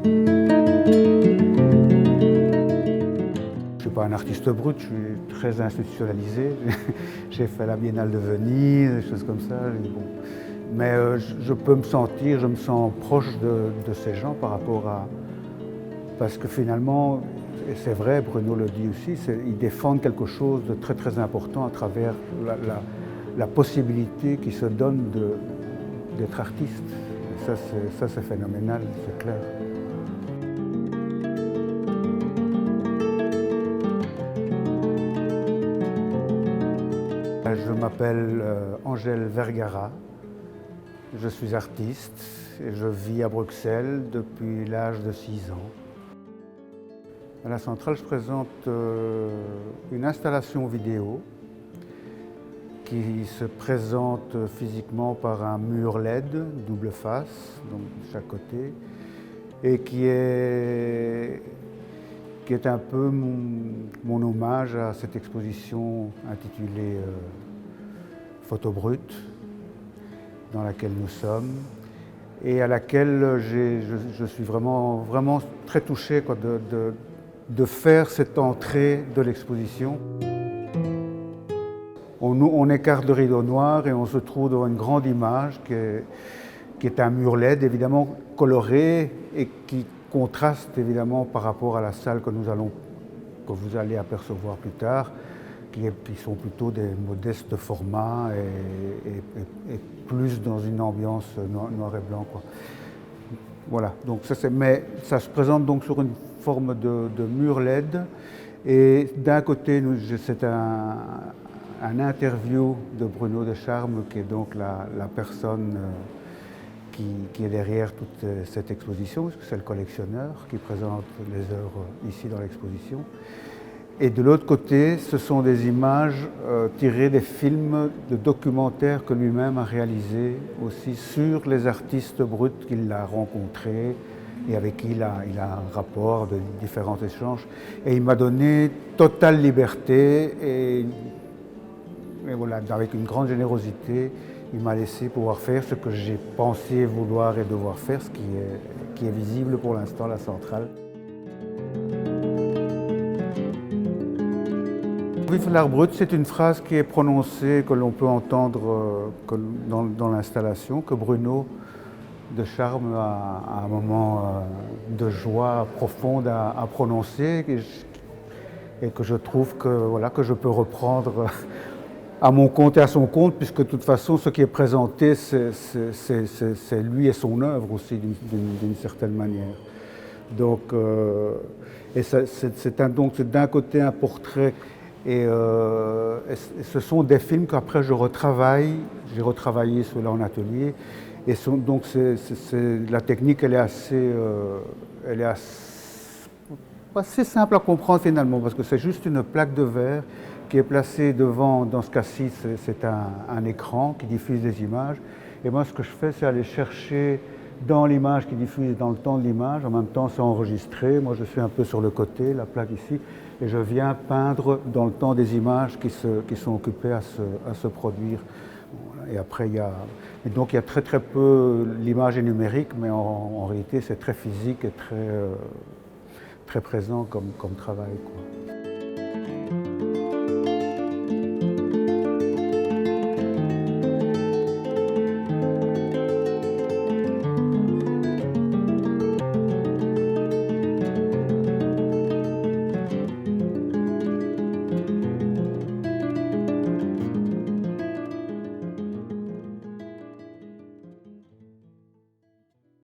Je ne suis pas un artiste brut, je suis très institutionnalisé. J'ai fait la Biennale de Venise, des choses comme ça. Bon. Mais je peux me sentir, je me sens proche de ces gens par rapport à... Parce que finalement, et c'est vrai, Bruno le dit aussi, ils défendent quelque chose de très très important à travers la possibilité qu'ils se donnent d'être artistes. Et ça c'est phénoménal, c'est clair. Je m'appelle Angèle Vergara, je suis artiste et je vis à Bruxelles depuis l'âge de 6 ans. À la centrale, je présente une installation vidéo qui se présente physiquement par un mur LED, double face, donc de chaque côté, et qui est un peu mon hommage à cette exposition intitulée Photo brute, dans laquelle nous sommes, et à laquelle je suis vraiment très touché de faire cette entrée de l'exposition. On écarte le rideau noir et on se trouve devant une grande image qui est un mur LED évidemment coloré et qui contraste évidemment par rapport à la salle que vous allez apercevoir plus tard, qui sont plutôt des modestes formats et plus dans une ambiance noir et blanc, quoi. Voilà, donc mais ça se présente donc sur une forme de mur LED et d'un côté c'est un interview de Bruno Descharmes qui est donc la personne qui est derrière toute cette exposition, parce que c'est le collectionneur qui présente les œuvres ici dans l'exposition. Et de l'autre côté, ce sont des images tirées des films, de documentaires que lui-même a réalisés aussi sur les artistes bruts qu'il a rencontrés et avec qui il a un rapport de différents échanges. Et il m'a donné totale liberté et voilà, avec une grande générosité, il m'a laissé pouvoir faire ce que j'ai pensé vouloir et devoir faire, ce qui est visible pour l'instant à la centrale. Vive l'art brut, c'est une phrase qui est prononcée, que l'on peut entendre dans l'installation, que Bruno Descharmes a un moment de joie profonde à prononcer et que je trouve que je peux reprendre à mon compte et à son compte, puisque de toute façon ce qui est présenté c'est lui et son œuvre aussi d'une certaine manière. Donc, c'est d'un côté un portrait. Et ce sont des films qu'après j'ai retravaillé ceux-là en atelier. Et donc la technique elle est assez simple à comprendre finalement, parce que c'est juste une plaque de verre qui est placée devant, dans ce cas-ci c'est un écran qui diffuse des images. Et moi ce que je fais c'est aller chercher dans l'image qui diffuse dans le temps de l'image, en même temps c'est enregistré, moi je suis un peu sur le côté, la plaque ici, et je viens peindre dans le temps des images qui sont occupées à se produire. Voilà. Et après il y a très peu, l'image est numérique, mais en réalité c'est très physique et très présent comme travail, quoi.